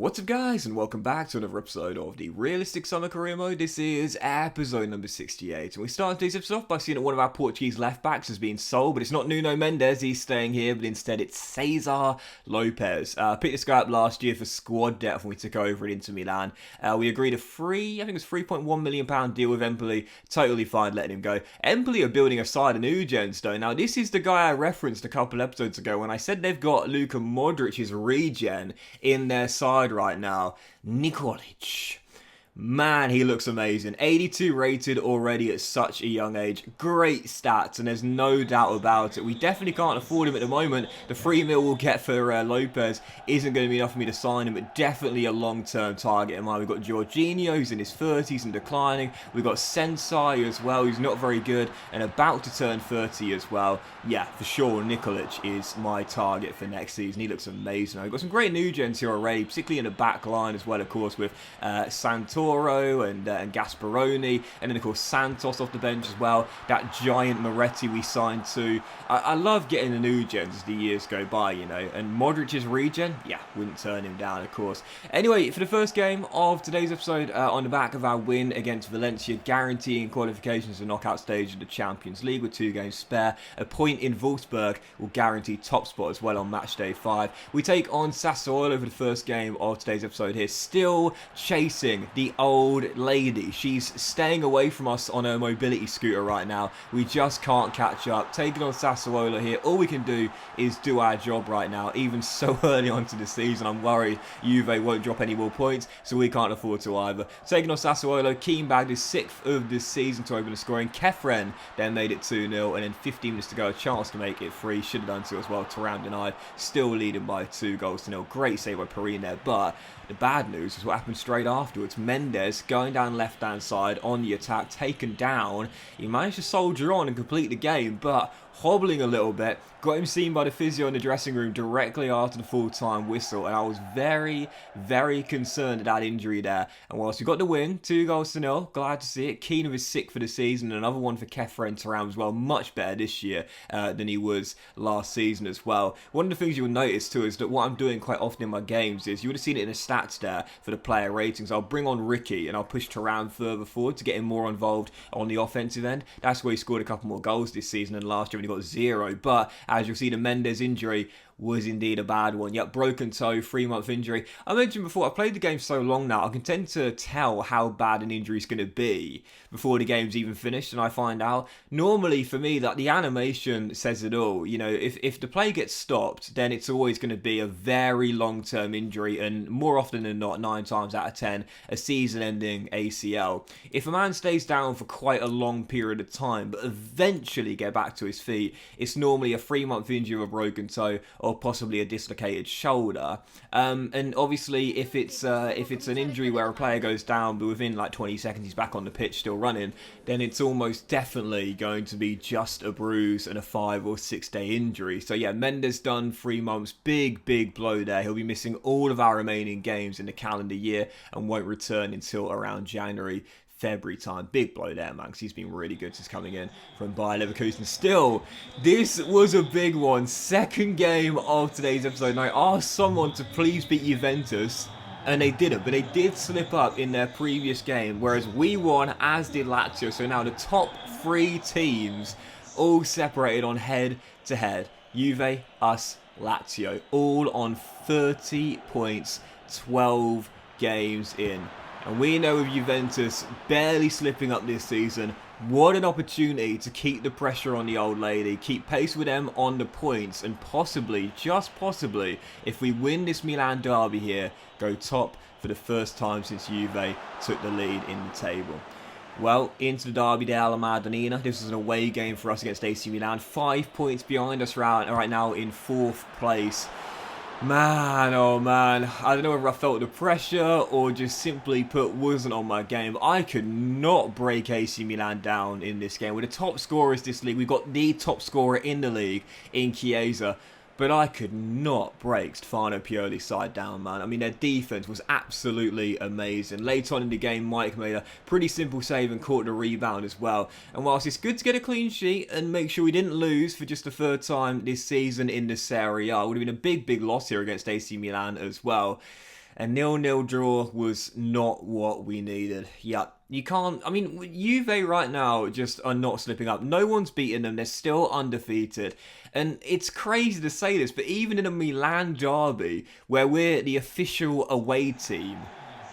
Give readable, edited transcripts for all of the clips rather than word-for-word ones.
What's up guys, and welcome back to another episode of the Realistic Summer Career Mode. This is episode number 68, and we start today's episode off by seeing that one of our Portuguese left-backs has been sold, but it's not Nuno Mendes, he's staying here, but instead it's Cesar Lopez. Picked this guy up last year for squad depth when we took over at Inter Milan. We agreed a £3.1 million deal with Empoli, totally fine letting him go. Empoli are building a side of new gens though. Now this is the guy I referenced a couple episodes ago when I said they've got Luka Modric's regen in their side right now. Nikolic. Man, he looks amazing. 82 rated already at such a young age. Great stats, and there's no doubt about it. We definitely can't afford him at the moment. The $3 million we'll get for Lopez isn't going to be enough for me to sign him, but definitely a long-term target in mind. We've got Jorginho, who's in his 30s and declining. We've got Sensei as well, who's not very good and about to turn 30 as well. Yeah, for sure, Nikolic is my target for next season. He looks amazing. We've got some great new gens here already, particularly in the back line as well, of course, with Santoro and Gasparoni, and then of course Santos off the bench as well. That giant Moretti we signed to. I love getting the new gens as the years go by, you know, and Modric's regen, yeah, wouldn't turn him down, of course. Anyway, for the first game of today's episode, on the back of our win against Valencia, guaranteeing qualifications to the knockout stage of the Champions League with 2 games spare, a point in Wolfsburg will guarantee top spot as well on match day 5. We take on Sassuolo for the first game of today's episode here, still chasing the old lady. She's staying away from us on her mobility scooter right now. We just can't catch up. Taking on Sassuolo here, all we can do is do our job right now. Even so early onto the season, I'm worried Juve won't drop any more points, so we can't afford to either. Taking on Sassuolo, Keane bagged his 6th of this season to open the scoring. Kefren then made it 2-0, and then 15 minutes to go, a chance to make it 3. Should have done so as well. Taram denied, still leading by 2-0. Great save by Perrine there, but the bad news is what happened straight afterwards. Mendes going down left-hand side on the attack, taken down. He managed to soldier on and complete the game, but hobbling a little bit. Got him seen by the physio in the dressing room directly after the full-time whistle, and I was very, very concerned at that injury there. And whilst we got the win, 2-0, glad to see it. Keane with his 6th for the season, and another one for Kefren Taram as well. Much better this year than he was last season as well. One of the things you'll notice too is that what I'm doing quite often in my games is, you would have seen it in the stats there for the player ratings. I'll bring on Ricky and I'll push Taram further forward to get him more involved on the offensive end. That's where he scored a couple more goals this season, and last year when he got 0. But as you'll see, the Mendes injury was indeed a bad one. Yep, broken toe, 3-month injury. I mentioned before, I've played the game so long now, I can tend to tell how bad an injury is going to be before the game's even finished, and I find out. Normally, for me, that the animation says it all. You know, if the play gets stopped, then it's always going to be a very long-term injury, and more often than not, 9 times out of 10, a season-ending ACL. If a man stays down for quite a long period of time, but eventually get back to his feet, it's normally a 3-month injury of a broken toe, or possibly a dislocated shoulder. And obviously, if it's an injury where a player goes down, but within like 20 seconds he's back on the pitch still running, then it's almost definitely going to be just a bruise and a 5 or 6 day injury. So yeah, Mendes done 3 months, big blow there. He'll be missing all of our remaining games in the calendar year and won't return until around February time. Big blow there, man, because he's been really good since coming in from Bayer Leverkusen. Still, this was a big one. Second game of today's episode, and I asked someone to please beat Juventus, and they didn't, but they did slip up in their previous game, whereas we won, as did Lazio. So now the top 3 teams all separated on head-to-head. Juve, us, Lazio, all on 30 points, 12 games in. And we know with Juventus barely slipping up this season, what an opportunity to keep the pressure on the old lady, keep pace with them on the points, and possibly, just possibly, if we win this Milan Derby here, go top for the first time since Juve took the lead in the table. Well, into the Derby della Madonnina. This is an away game for us against AC Milan. 5 points behind us right now in 4th place. Man, oh man, I don't know whether I felt the pressure or just simply put wasn't on my game. I could not break AC Milan down in this game. We're the top scorers this league. We've got the top scorer in the league in Chiesa. But I could not break Stefano Pioli's side down, man. I mean, their defense was absolutely amazing. Later on in the game, Mike made a pretty simple save and caught the rebound as well. And whilst it's good to get a clean sheet and make sure we didn't lose for just the 3rd time this season in the Serie A, it would have been a big loss here against AC Milan as well. A 0-0 draw was not what we needed. Yeah, you can't... I mean, Juve right now just are not slipping up. No one's beaten them. They're still undefeated. And it's crazy to say this, but even in a Milan Derby, where we're the official away team,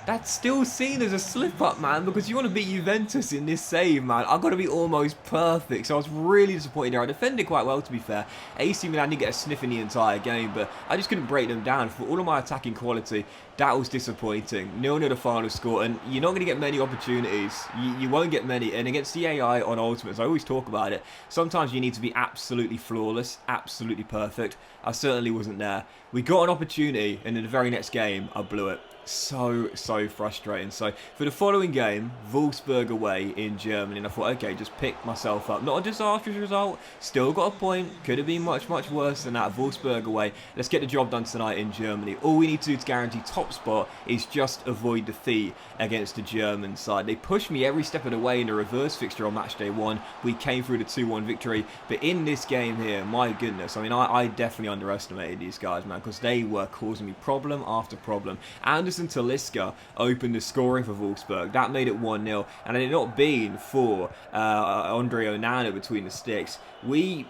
that's still seen as a slip-up, man, because you want to beat Juventus in this save, man. I've got to be almost perfect, so I was really disappointed there. I defended quite well, to be fair. AC Milan didn't get a sniff in the entire game, but I just couldn't break them down. For all of my attacking quality, that was disappointing. 0-0 the final score, and you're not going to get many opportunities. You won't get many, and against the AI on Ultimates, I always talk about it, sometimes you need to be absolutely flawless, absolutely perfect. I certainly wasn't there. We got an opportunity, and in the very next game, I blew it. So frustrating. So for the following game, Wolfsburg away in Germany, and I thought, okay, just pick myself up. Not a disastrous result, still got a point, could have been much worse than that. Wolfsburg away, let's get the job done tonight in Germany. All we need to do to guarantee top spot is just avoid defeat against the German side. They pushed me every step of the way in the reverse fixture on match day 1. We came through the 2-1 victory, but in this game here, my goodness, I mean, I definitely underestimated these guys, man, because they were causing me problem after problem. Anderson Talisca opened the scoring for Wolfsburg. That made it 1-0, and had it not been for Andre Onana between the sticks, we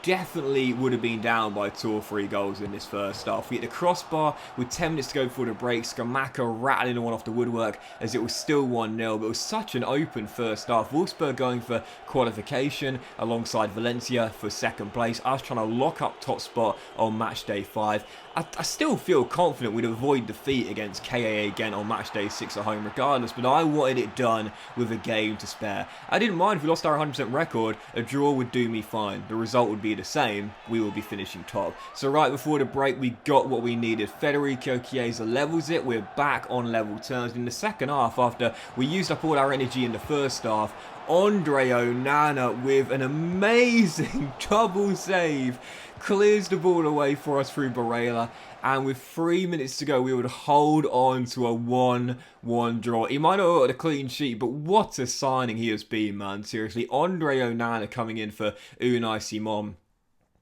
definitely would have been down by 2 or 3 goals in this first half. We hit the crossbar with 10 minutes to go before the break. Skamaka rattling the one off the woodwork as it was still 1-0. But it was such an open first half. Wolfsburg going for qualification alongside Valencia for second place. I was trying to lock up top spot on match day 5. I still feel confident we'd avoid defeat against KAA again on match day 6 at home regardless, but I wanted it done with a game to spare. I didn't mind if we lost our 100% record, a draw would do me fine. The result would be the same, we will be finishing top. So right before the break, we got what we needed. Federico Chiesa levels it, we're back on level terms. In the second half, after we used up all our energy in the first half, Andre Onana with an amazing double save clears the ball away for us through Barella, and with 3 minutes to go we would hold on to a 1-1 draw. He might not have got a clean sheet, but what a signing he has been, man. Seriously, Andre Onana coming in for Unai Simon.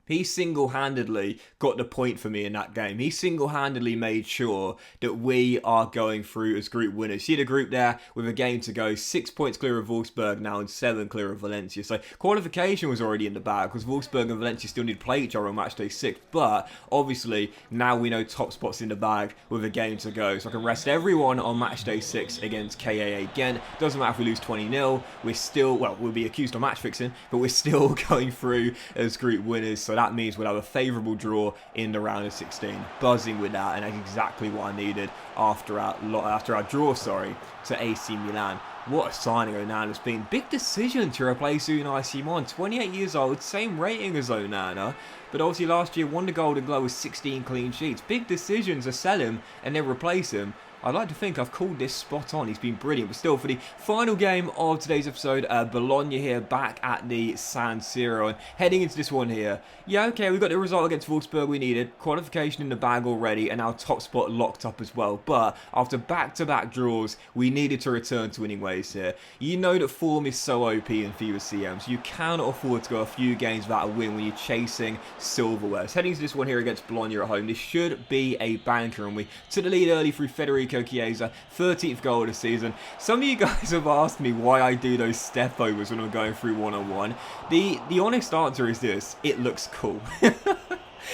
He single-handedly got the point for me in that game. He single-handedly made sure that we are going through as group winners. See the group there with a game to go. 6 points clear of Wolfsburg now and 7 clear of Valencia. So qualification was already in the bag because Wolfsburg and Valencia still need to play each other on match day 6. But obviously now we know top spot's in the bag with a game to go. So I can rest everyone on match day 6 against KAA again. Doesn't matter if we lose 20-0. We're still, well, we'll be accused of match fixing, but we're still going through as group winners. So that means we'll have a favourable draw in the round of 16. Buzzing with that, and that's exactly what I needed after our draw, to AC Milan. What a signing Onana's been. Big decision to replace Unai Simon. 28 years old, same rating as Onana, but obviously last year won the Golden Glove with 16 clean sheets. Big decision to sell him and then replace him. I'd like to think I've called this spot on. He's been brilliant. But still, for the final game of today's episode, Bologna here back at the San Siro. And heading into this one here, yeah, okay, we got the result against Wolfsburg we needed. Qualification in the bag already, and our top spot locked up as well. But after back-to-back draws, we needed to return to winning ways here. You know that form is so OP in FIFA CM, so you cannot afford to go a few games without a win when you're chasing silverware. So heading into this one here against Bologna at home, this should be a banker, and we took the lead early through Federico Chiesa, 13th goal of the season. Some of you guys have asked me why I do those step overs when I'm going through one-on-one. The honest answer is this: it looks cool.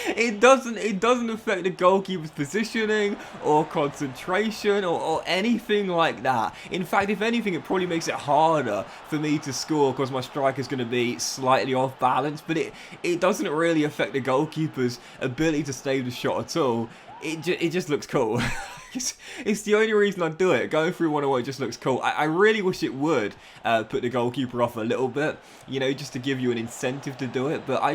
It doesn't affect the goalkeeper's positioning or concentration or anything like that. In fact, if anything, it probably makes it harder for me to score because my striker's going to be slightly off balance, but it doesn't really affect the goalkeeper's ability to save the shot at all. It just looks cool. It's the only reason I do it. Going through one-on-one just looks cool. I really wish it would put the goalkeeper off a little bit, you know, just to give you an incentive to do it. But I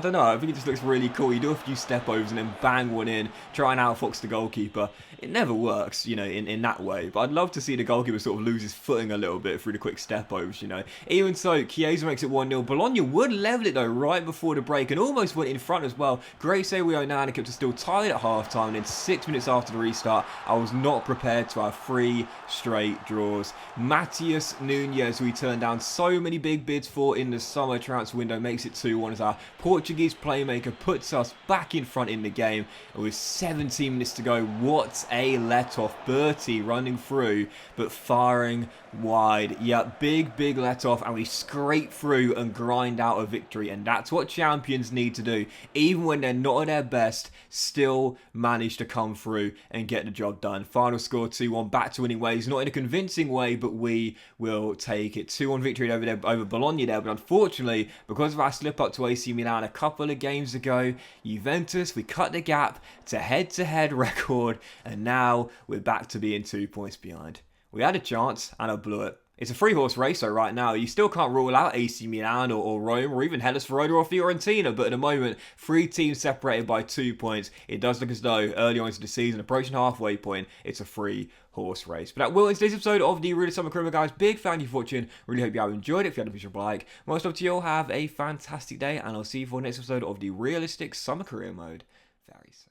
don't know. I think it just looks really cool. You do a few step overs and then bang one in, try and outfox the goalkeeper. It never works, you know, in that way. But I'd love to see the goalkeeper sort of lose his footing a little bit through the quick step overs, you know. Even so, Chiesa makes it 1-0. Bologna would level it though right before the break and almost went in front as well. Great save with Onana, kept us still tied at half-time, and then 6 minutes after the restart, I was not prepared to have 3 straight draws. Matheus Nunes, who we turned down so many big bids for in the summer transfer window, makes it 2-1 as our Portuguese playmaker puts us back in front in the game. And with 17 minutes to go, what a let-off. Bertie running through, but firing wide. Yeah, big let-off, and we scrape through and grind out a victory. And that's what champions need to do. Even when they're not at their best, still manage to come through and get the job done. Final score 2-1, back to winning ways. Not in a convincing way, but we will take it. 2-1 victory over Bologna there. But unfortunately, because of our slip up to AC Milan a couple of games ago, Juventus, we cut the gap to head-to-head record, and now we're back to being 2 points behind. We had a chance, and I blew it. It's a 3-horse race, so right now, you still can't rule out AC Milan or Rome or even Hellas Verona or Fiorentina, but at the moment, 3 teams separated by 2 points. It does look as though, early on into the season, approaching halfway point, it's a 3-horse race. But that will end today's episode of the Really Summer Career, guys. Big thank you for watching. Really hope you have enjoyed it. If you had a visual like, most of you all have a fantastic day, and I'll see you for the next episode of the Realistic Summer Career Mode very soon.